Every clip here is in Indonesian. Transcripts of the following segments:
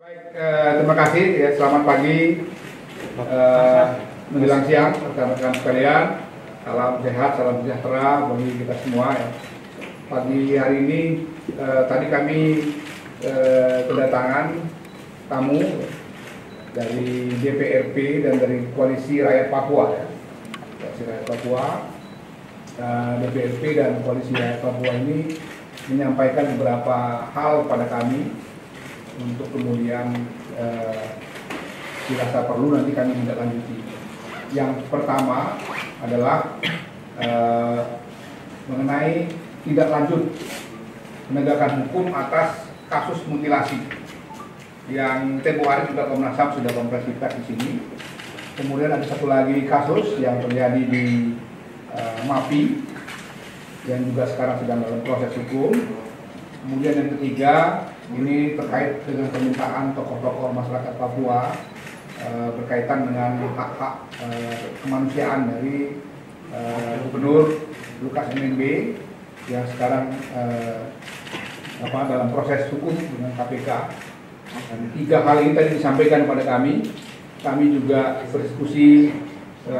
Baik, terima kasih ya. Selamat pagi menjelang siang rekan-rekan sekalian. Salam sehat, salam sejahtera bagi kita semua ya. Pagi hari ini tadi kami kedatangan tamu dari DPRP dan dari Koalisi Rakyat Papua ya. Koalisi Rakyat Papua, DPRP dan Koalisi Rakyat Papua ini menyampaikan beberapa hal pada kami untuk kemudian dirasa perlu nanti kami tindak lanjuti. Yang pertama adalah mengenai tindak lanjut penegakan hukum atas kasus mutilasi yang tempo hari juga Komnas HAM sudah konferensi pers di sini. Kemudian ada satu lagi kasus yang terjadi di MAPI yang juga sekarang sedang dalam proses hukum. Kemudian yang ketiga ini terkait dengan permintaan tokoh-tokoh masyarakat Papua berkaitan dengan hak-hak kemanusiaan dari Gubernur Lukas NMB yang sekarang dalam proses hukum dengan KPK. Dan tiga hal ini tadi disampaikan kepada kami. Kami juga berdiskusi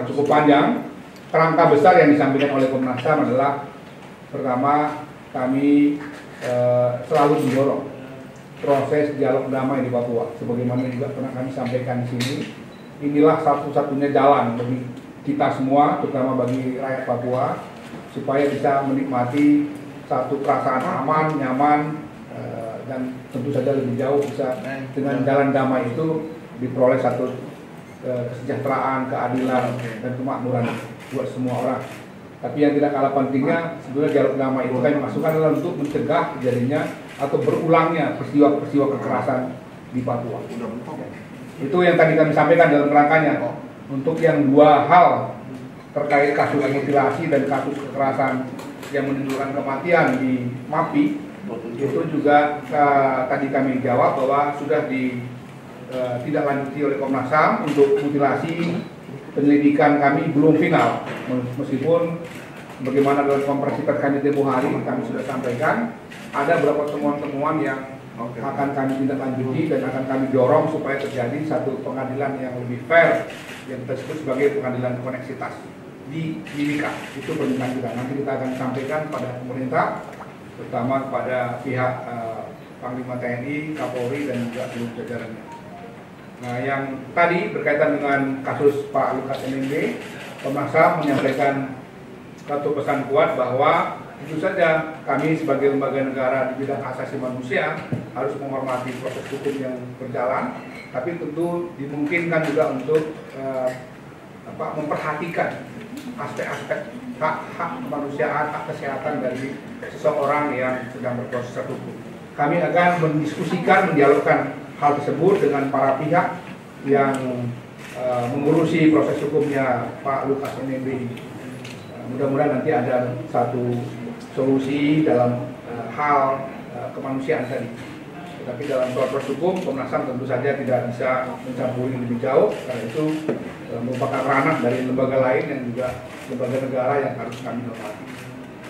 cukup panjang. Kerangka besar yang disampaikan oleh Komnas HAM adalah pertama, kami selalu mendorong proses dialog damai di Papua, sebagaimana juga pernah kami sampaikan di sini. Inilah satu-satunya jalan bagi kita semua, terutama bagi rakyat Papua, supaya bisa menikmati satu perasaan aman, nyaman, dan tentu saja lebih jauh bisa dengan jalan damai itu diperoleh satu kesejahteraan, keadilan, dan kemakmuran buat semua orang. Tapi yang tidak kalah pentingnya, sebenarnya dialog damai itu kami masukkan adalah untuk mencegah terjadinya atau berulangnya peristiwa-peristiwa kekerasan di Papua. Itu yang tadi kami sampaikan dalam kerangkanya. Untuk yang dua hal terkait kasus mutilasi dan kasus kekerasan yang menimbulkan kematian di MAPI, itu juga tadi kami jawab bahwa sudah ditindaklanjuti oleh Komnas HAM. Untuk mutilasi, penyelidikan kami belum final, meskipun bagaimana dalam konferensi pers kami tempo hari kami sudah sampaikan ada beberapa temuan-temuan yang akan kami tindak lanjuti dan akan kami dorong supaya terjadi satu pengadilan yang lebih fair yang kita sebut sebagai pengadilan koneksitas di Mimika. Itu permintaan kita. Nanti kita akan sampaikan pada pemerintah, terutama kepada pihak Panglima TNI, Kapolri dan juga seluruh jajarannya. Nah, yang tadi berkaitan dengan kasus Pak Lukas NMB, Komnas HAM menyampaikan satu pesan kuat bahwa tentu saja kami sebagai lembaga negara di bidang hak asasi manusia harus menghormati proses hukum yang berjalan, tapi tentu dimungkinkan juga untuk memperhatikan aspek-aspek hak kemanusiaan, hak kesehatan dari seseorang yang sedang berproses hukum. Kami akan mendiskusikan, mendialogkan hal tersebut dengan para pihak yang mengurusi proses hukumnya Pak Lukas NMB ini. Mudah-mudahan nanti ada satu solusi dalam hal kemanusiaan tadi. Tetapi dalam proses hukum, Komnas HAM tentu saja tidak bisa mencampuri lebih jauh, karena itu merupakan ranah dari lembaga lain yang juga lembaga negara yang harus kami hormati.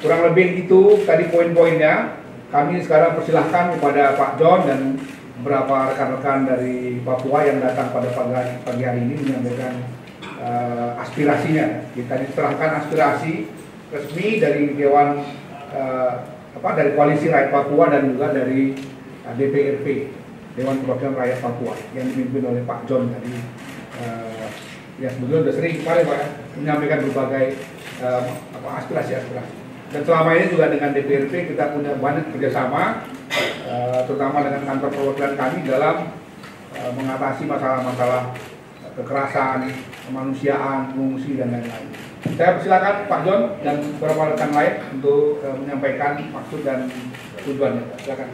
Kurang lebih itu tadi poin-poinnya. Kami sekarang persilahkan kepada Pak John dan beberapa rekan-rekan dari Papua yang datang pada pagi hari ini menyampaikan aspirasinya. Kita diserahkan aspirasi resmi dari Dewan dari Koalisi Rakyat Papua dan juga dari DPRP, Dewan Perwakilan Rakyat Papua, yang dipimpin oleh Pak John tadi. Ya sebetulnya sudah sering sekali Pak menyampaikan berbagai aspirasi-aspirasi. Dan selama ini juga dengan DPRP kita punya banyak kerjasama, terutama dengan kantor perwakilan kami dalam mengatasi masalah-masalah kekerasan, kemanusiaan, pengungsi dan lain-lain. Saya persilakan Pak John dan beberapa rekan lain untuk menyampaikan maksud dan tujuannya. Silakan.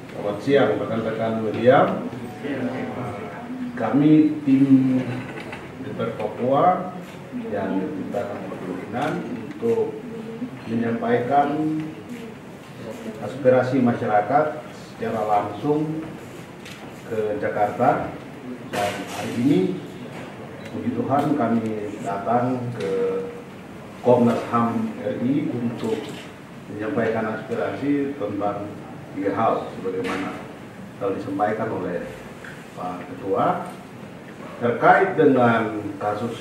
Selamat siang rekan-rekan media. Kami tim DPR Papua yang dimintakan perkebunan untuk menyampaikan aspirasi masyarakat secara langsung ke Jakarta, dan hari ini puji Tuhan kami datang ke Komnas HAM RI untuk menyampaikan aspirasi tentang 3 hal sebagaimana telah disampaikan oleh Pak Ketua terkait dengan kasus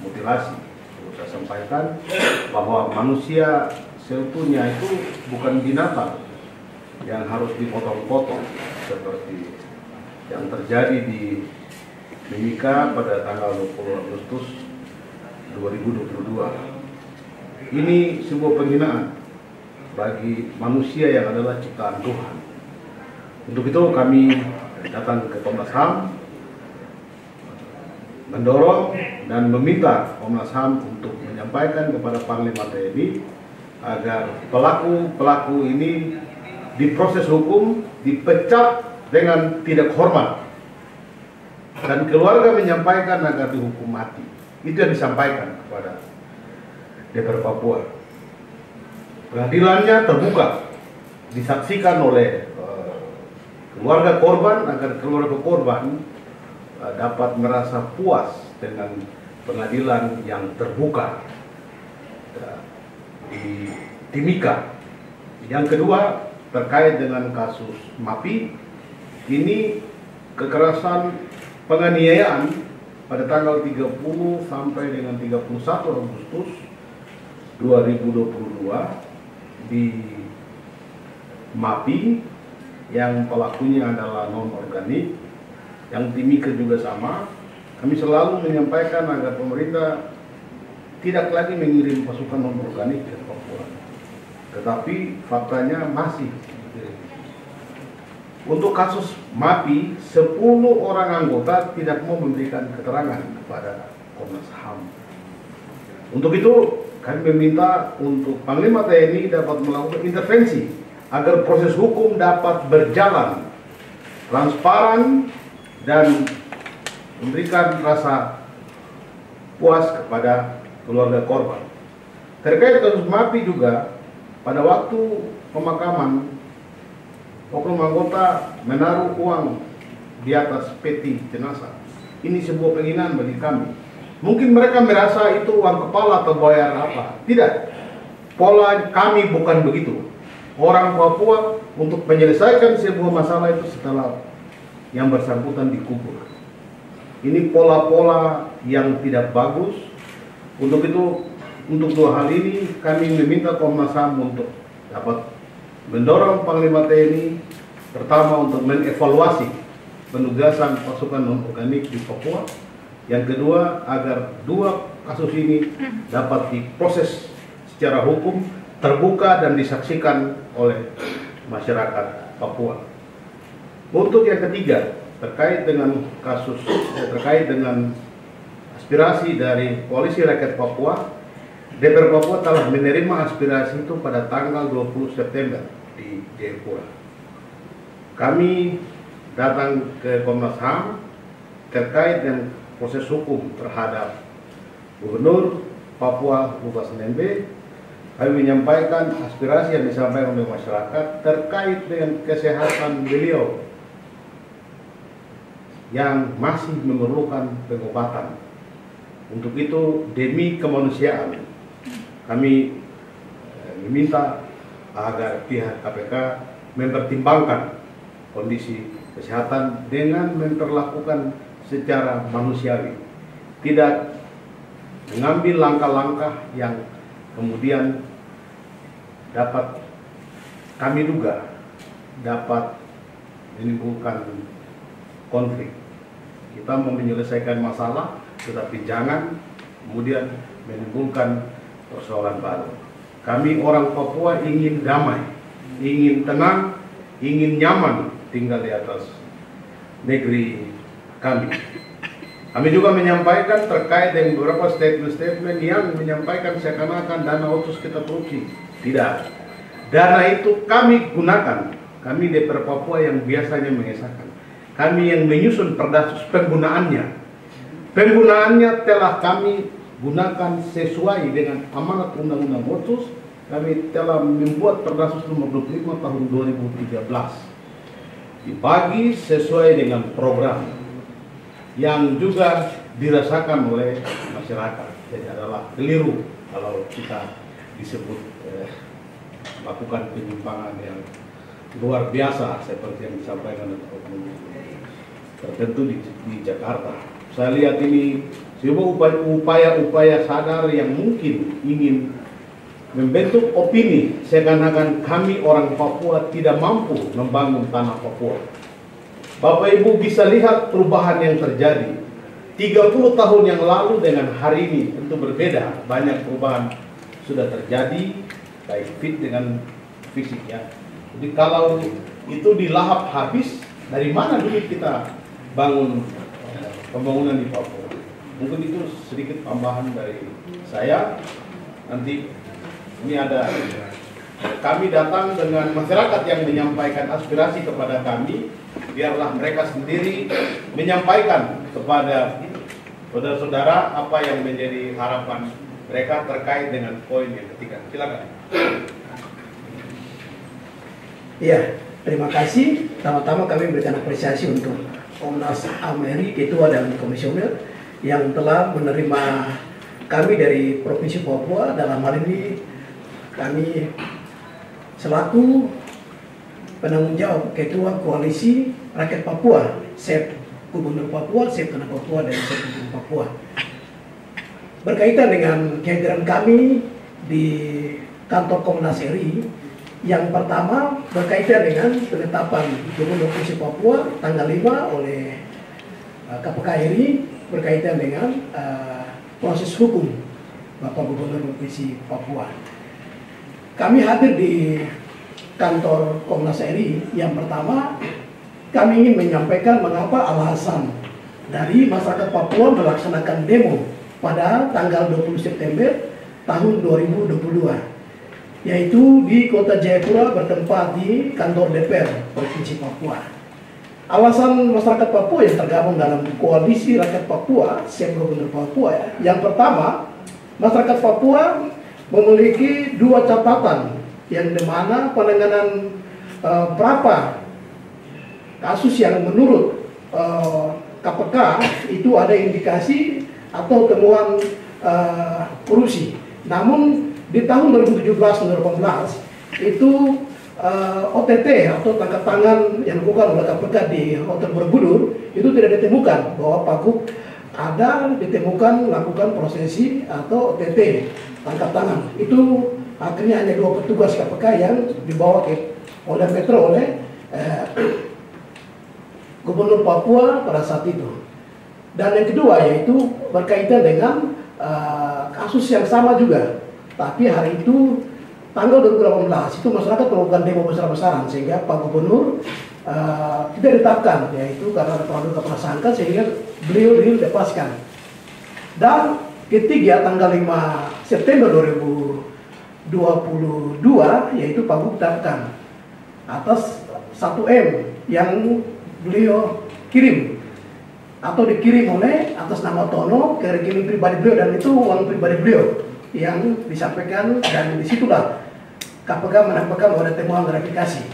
mutilasi. Perlu saya sampaikan bahwa manusia seutuhnya itu bukan binatang yang harus dipotong-potong seperti yang terjadi di Mimika pada tanggal 20 Agustus 2022. Ini sebuah penghinaan bagi manusia yang adalah ciptaan Tuhan. Untuk itu kami datang ke Komnas HAM mendorong dan meminta Komnas HAM untuk menyampaikan kepada Panglima TNI agar pelaku-pelaku ini diproses hukum, dipecat dengan tidak hormat, dan keluarga menyampaikan agar dihukum mati. Itu yang disampaikan kepada DPR Papua. Pengadilannya terbuka, disaksikan oleh keluarga korban agar keluarga korban dapat merasa puas dengan pengadilan yang terbuka di Timika. Yang kedua, terkait dengan kasus MAPI, ini kekerasan penganiayaan pada tanggal 30 sampai dengan 31 Agustus 2022 di MAPI yang pelakunya adalah non-organik, yang Timika juga sama. Kami selalu menyampaikan agar pemerintah tidak lagi mengirim pasukan non-organik ke Papua, tetapi faktanya masih. Untuk kasus MAPI, 10 orang anggota tidak mau memberikan keterangan kepada Komnas HAM. Untuk itu, kami meminta untuk Panglima TNI dapat melakukan intervensi agar proses hukum dapat berjalan transparan dan memberikan rasa puas kepada keluarga korban. Terkait kasus MAPI juga, pada waktu pemakaman, oknum anggota menaruh uang di atas peti jenazah. Ini sebuah penghinaan bagi kami. Mungkin mereka merasa itu uang kepala atau bayar apa. Tidak. Pola kami bukan begitu. Orang Papua untuk menyelesaikan sebuah masalah itu setelah yang bersangkutan dikubur. Ini pola-pola yang tidak bagus. Untuk itu, untuk 2 hal ini kami meminta Komnas HAM untuk dapat mendorong Panglima TNI pertama untuk mengevaluasi penugasan pasukan non-organik di Papua. Yang kedua, agar 2 kasus ini dapat diproses secara hukum, terbuka dan disaksikan oleh masyarakat Papua. Untuk yang ketiga, terkait dengan aspirasi dari Koalisi Rakyat Papua, DPR Papua telah menerima aspirasi itu pada tanggal 20 September di Jayapura. Kami datang ke Komnas HAM terkait dengan proses hukum terhadap Gubernur Papua Lukas NMB. Kami menyampaikan aspirasi yang disampaikan oleh masyarakat terkait dengan kesehatan beliau yang masih memerlukan pengobatan. Untuk itu, demi kemanusiaan, kami meminta agar pihak KPK mempertimbangkan kondisi kesehatan dengan memperlakukan secara manusiawi, tidak mengambil langkah-langkah yang kemudian dapat kami duga dapat menimbulkan konflik. Kita mau menyelesaikan masalah, tetapi jangan kemudian menimbulkan persoalan baru. Kami orang Papua ingin damai, ingin tenang, ingin nyaman tinggal di atas negeri kami. Kami juga menyampaikan terkait dengan beberapa statement-statement yang menyampaikan seakan-akan dana otsus kita korupsi. Tidak. Dana itu kami gunakan. Kami DPR Papua yang biasanya mengesahkan. Kami yang menyusun perdasus penggunaannya. Penggunaannya telah kami gunakan sesuai dengan amanat Undang-Undang Otsus. Kami telah membuat perdasus nomor 25 tahun 2013. Dibagi sesuai dengan program yang juga dirasakan oleh masyarakat. Jadi adalah keliru kalau kita disebut melakukan penyimpangan yang luar biasa seperti yang disampaikan oleh oknum tertentu di Jakarta. Saya lihat ini sebuah upaya-upaya sadar yang mungkin ingin membentuk opini seakan-akan kami orang Papua tidak mampu membangun tanah Papua. Bapak Ibu bisa lihat perubahan yang terjadi 30 tahun yang lalu dengan hari ini tentu berbeda. Banyak perubahan sudah terjadi, baik fit dengan fisik ya. Jadi kalau itu dilahap habis, dari mana dulu kita bangun pembangunan di Papua? Mungkin itu sedikit tambahan dari saya. Nanti ini ada, kami datang dengan masyarakat yang menyampaikan aspirasi kepada kami, biarlah mereka sendiri menyampaikan kepada saudara-saudara apa yang menjadi harapan mereka terkait dengan poin yang ketiga. Silakan. Ya, terima kasih. Pertama-tama kami berikan apresiasi untuk Komnas HAM RI, Ketua dan Komisioner yang telah menerima kami dari Provinsi Papua. Dalam hal ini kami selaku penanggung jawab Ketua Koalisi Rakyat Papua, SEP Gubernur Papua, SEP Tanah Papua, dan SEP Gubernur Papua. Berkaitan dengan kehadiran kami di kantor Komnas RI, yang pertama berkaitan dengan penetapan Gubernur Provinsi Papua tanggal 5 oleh KPK RI berkaitan dengan proses hukum Bapak Gubernur Provinsi Papua. Kami hadir di kantor Komnas RI. Yang pertama, kami ingin menyampaikan mengapa alasan dari masyarakat Papua melaksanakan demo pada tanggal 20 September tahun 2022. Yaitu di Kota Jayapura bertempat di kantor DPR Provinsi Papua. Alasan masyarakat Papua yang tergabung dalam Koalisi Rakyat Papua, SEP Gubernur Papua, yang pertama, masyarakat Papua memiliki dua catatan yang dimana penanganan berapa kasus yang menurut KPK itu ada indikasi atau temuan korupsi. Namun di tahun 2017-2018 itu OTT atau tangkap tangan yang dilakukan oleh KPK di Hotel Borobudur itu tidak ditemukan bahwa Pak Gub ada ditemukan melakukan prosesi atau OTT tangkap tangan. Itu akhirnya hanya 2 petugas KPK yang dibawa ke Polda Metro oleh Gubernur Papua pada saat itu. Dan yang kedua yaitu berkaitan dengan kasus yang sama juga. Tapi hari itu tanggal 2018 itu masyarakat melakukan demo besar-besaran sehingga Pak Gubernur tidak ditetapkan, yaitu karena ada praduga prasangka sehingga beliau dilepaskan. Dan ketiga tanggal 5 September 2022 yaitu Pak Gubernur ditetapkan atas 1M yang beliau kirim atau dikirim oleh atas nama Tono ke rekening pribadi beliau, dan itu uang pribadi beliau yang disampaikan, dan disitulah KPK menampakkan bahwa ada temuan gratifikasi.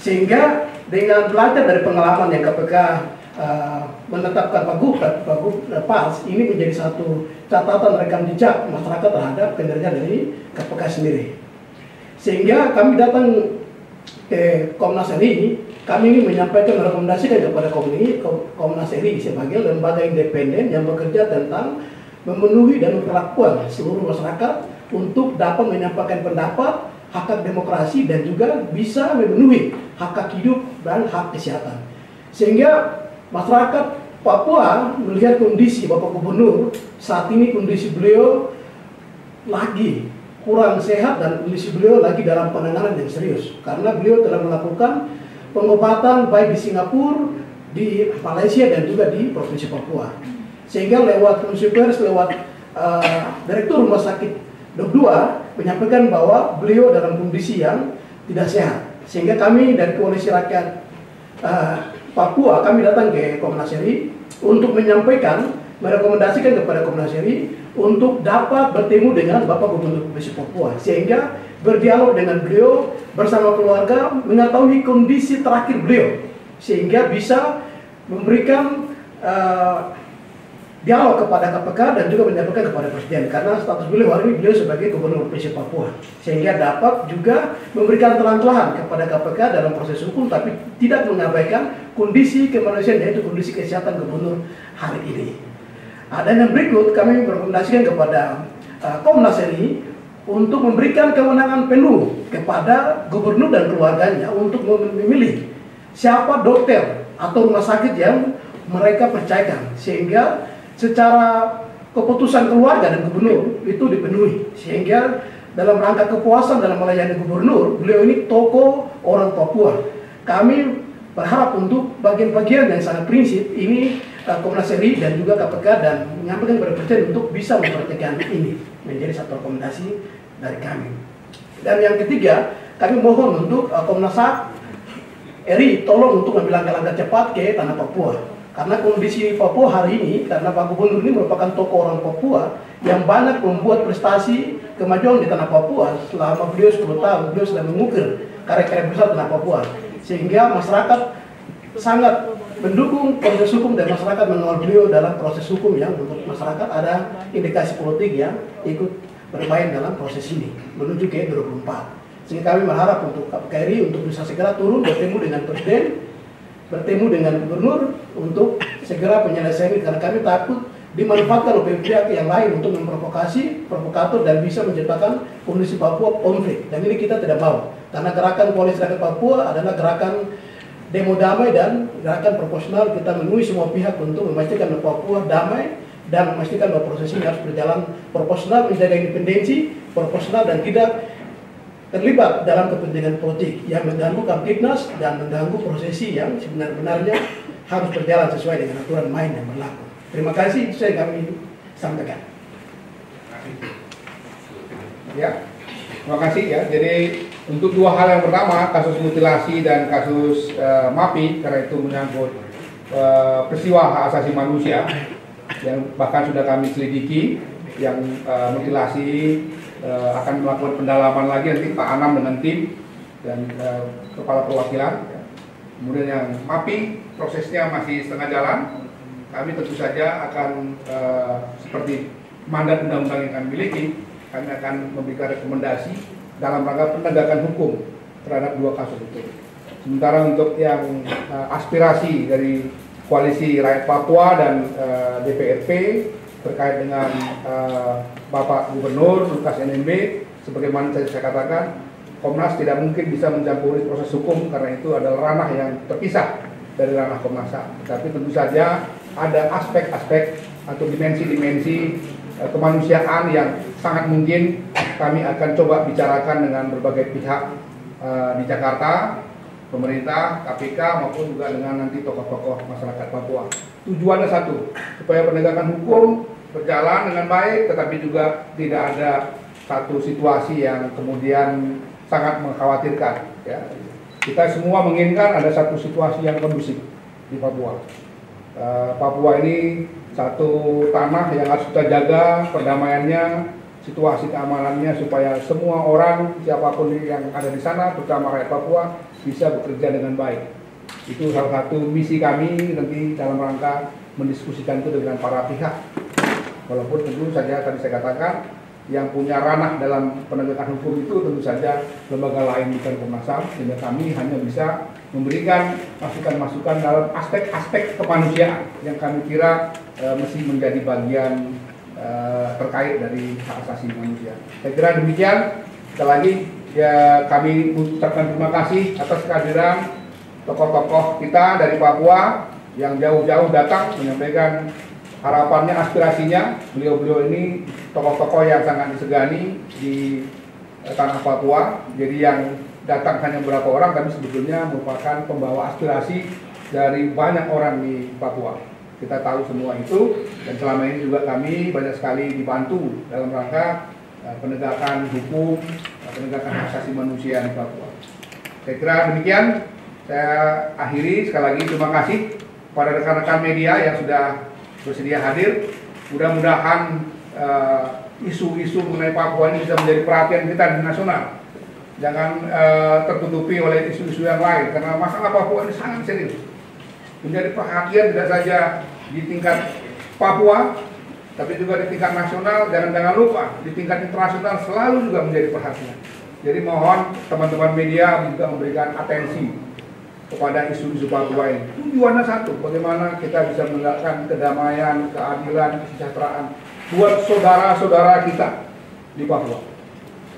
Sehingga dengan belajar dari pengalaman yang KPK menetapkan Pak Gub lepas, ini menjadi satu catatan rekam jejak masyarakat terhadap kinerja dari KPK sendiri. Sehingga kami datang ke Komnas RI, kami ingin menyampaikan rekomendasikan kepada Komnas RI sebagai lembaga independen yang bekerja tentang memenuhi dan memperlakukan seluruh masyarakat untuk dapat menyampaikan pendapat, hak demokrasi, dan juga bisa memenuhi hak hidup dan hak kesehatan. Sehingga masyarakat Papua melihat kondisi Bapak Gubernur saat ini, kondisi beliau lagi kurang sehat dan kondisi beliau lagi dalam penanganan yang serius karena beliau telah melakukan pengobatan baik di Singapura, di Malaysia, dan juga di Provinsi Papua. Sehingga lewat konferensi pers, lewat Direktur Rumah Sakit Dok 2 menyampaikan bahwa beliau dalam kondisi yang tidak sehat. Sehingga kami dari Koalisi Rakyat Papua, kami datang ke Komnas RI untuk menyampaikan, merekomendasikan kepada Komnas RI untuk dapat bertemu dengan Bapak Gubernur Provinsi Papua, sehingga berdialog dengan beliau bersama keluarga, mengetahui kondisi terakhir beliau, sehingga bisa memberikan dialog kepada KPK dan juga menyampaikan kepada Presiden, karena status beliau hari ini beliau sebagai Gubernur Provinsi Papua, sehingga dapat juga memberikan terang-terangan kepada KPK dalam proses hukum, tapi tidak mengabaikan kondisi kemanusiaan, yaitu kondisi kesehatan Gubernur hari ini. Dan yang berikut kami merekomendasikan kepada Komnas RI untuk memberikan kewenangan penuh kepada Gubernur dan keluarganya untuk memilih siapa dokter atau rumah sakit yang mereka percayakan, sehingga secara keputusan keluarga dan gubernur itu dipenuhi, sehingga dalam rangka kepuasan dalam melayani gubernur, beliau ini tokoh orang Papua. Kami berharap untuk bagian-bagian yang sangat prinsip ini Komnas RI dan juga KPK dan menyampaikan kepada Presiden untuk bisa mempertegas ini menjadi satu rekomendasi dari kami. Dan yang ketiga, kami mohon untuk Komnas RI tolong untuk mengambil langkah-langkah cepat ke tanah Papua. Karena kondisi Papua hari ini, karena Pak Gubernur ini merupakan tokoh orang Papua yang banyak membuat prestasi kemajuan di tanah Papua. Selama beliau 10 tahun, beliau sudah mengukir karya-karya besar tanah Papua. Sehingga masyarakat sangat mendukung proses hukum dan masyarakat mengawal beliau dalam proses hukum yang untuk masyarakat ada indikasi politik yang ikut bermain dalam proses ini menuju ke 24. Sehingga kami berharap untuk KPK untuk bisa segera turun bertemu dengan Presiden, bertemu dengan gubernur untuk segera penyelesaian ini, karena kami takut dimanfaatkan oleh pihak yang lain untuk memprovokasi, provokator dan bisa menciptakan kondisi Papua konflik, dan ini kita tidak mau, karena gerakan Koalisi Rakyat Papua adalah gerakan demo damai dan gerakan proporsional. Kita menemui semua pihak untuk memastikan Papua damai dan memastikan bahwa proses ini harus berjalan proporsional, menjaga independensi, proporsional dan tidak terlibat dalam kepentingan politik yang mengganggu Kamtibnas dan mengganggu prosesi yang sebenarnya harus berjalan sesuai dengan aturan main yang berlaku. Terima kasih, itu saya kami sampaikan. Ya, terima kasih ya. Jadi untuk dua hal yang pertama, kasus mutilasi dan kasus MAPI, karena itu menyangkut peristiwa hak asasi manusia yang bahkan sudah kami selidiki, yang mutilasi akan melakukan pendalaman lagi nanti Pak Anam dengan tim dan kepala perwakilan. Kemudian yang MAPI prosesnya masih setengah jalan. Kami tentu saja akan seperti mandat undang-undang yang kami miliki, kami akan memberikan rekomendasi dalam rangka penegakan hukum terhadap dua kasus itu. Sementara untuk yang aspirasi dari Koalisi Rakyat Papua dan DPRP terkait dengan Bapak Gubernur Lukas NMB, sebagaimana saya katakan, Komnas tidak mungkin bisa mencampuri proses hukum karena itu adalah ranah yang terpisah dari ranah Komnas HAM. Tapi tentu saja ada aspek-aspek atau dimensi-dimensi kemanusiaan yang sangat mungkin kami akan coba bicarakan dengan berbagai pihak di Jakarta, pemerintah, KPK maupun juga dengan nanti tokoh-tokoh masyarakat Papua. Tujuannya satu, supaya penegakan hukum berjalan dengan baik, tetapi juga tidak ada satu situasi yang kemudian sangat mengkhawatirkan. Ya. Kita semua menginginkan ada satu situasi yang kondusif di Papua. Papua ini satu tanah yang harus kita jaga perdamaiannya, situasi keamanannya, supaya semua orang, siapapun yang ada di sana, terutama rakyat Papua, bisa bekerja dengan baik. Itu salah satu misi kami nanti dalam rangka mendiskusikan itu dengan para pihak. Walaupun tentu saja tadi saya katakan yang punya ranah dalam penegakan hukum itu tentu saja lembaga lain bukan Komnas HAM, sehingga kami hanya bisa memberikan masukan-masukan dalam aspek-aspek kemanusiaan yang kami kira mesti menjadi bagian terkait dari hak asasi manusia. Saya kira demikian. Sekali lagi ya, kami ucapkan terima kasih atas kehadiran tokoh-tokoh kita dari Papua yang jauh-jauh datang menyampaikan harapannya, aspirasinya. Beliau-beliau ini tokoh-tokoh yang sangat disegani di tanah Papua. Jadi yang datang hanya beberapa orang, tapi sebetulnya merupakan pembawa aspirasi dari banyak orang di Papua. Kita tahu semua itu, dan selama ini juga kami banyak sekali dibantu dalam rangka penegakan hukum, penegakan hak asasi manusia di Papua. Saya kira demikian. Saya akhiri, sekali lagi terima kasih kepada rekan-rekan media yang sudah bersedia hadir. Mudah-mudahan isu-isu mengenai Papua ini bisa menjadi perhatian kita di nasional. Jangan tertutupi oleh isu-isu yang lain, karena masalah Papua ini sangat serius. Menjadi perhatian tidak saja di tingkat Papua, tapi juga di tingkat nasional, jangan lupa di tingkat internasional selalu juga menjadi perhatian. Jadi mohon teman-teman media juga memberikan atensi kepada isu-isu Papua ini. Tujuannya satu, bagaimana kita bisa menegakkan kedamaian, keadilan, kesejahteraan buat saudara-saudara kita di Papua.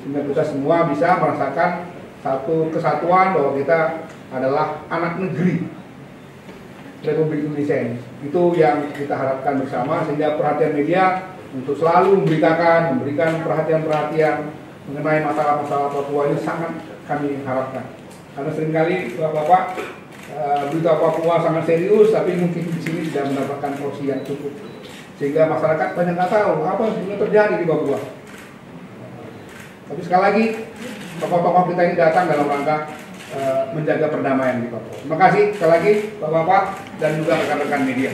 Sehingga kita semua bisa merasakan satu kesatuan bahwa kita adalah anak negeri Republik Indonesia ini. Itu yang kita harapkan bersama, sehingga perhatian media untuk selalu memberikan perhatian-perhatian mengenai masalah-masalah Papua ini sangat kami harapkan. Karena seringkali Bapak-Bapak berita Papua sangat serius, tapi mungkin di sini tidak mendapatkan porsi yang cukup, sehingga masyarakat banyak nggak tahu apa yang sebenarnya terjadi di Papua. Tapi sekali lagi, tokoh-tokoh kita ini datang dalam rangka menjaga perdamaian di Papua. Terima kasih sekali lagi Bapak-Bapak dan juga rekan-rekan media.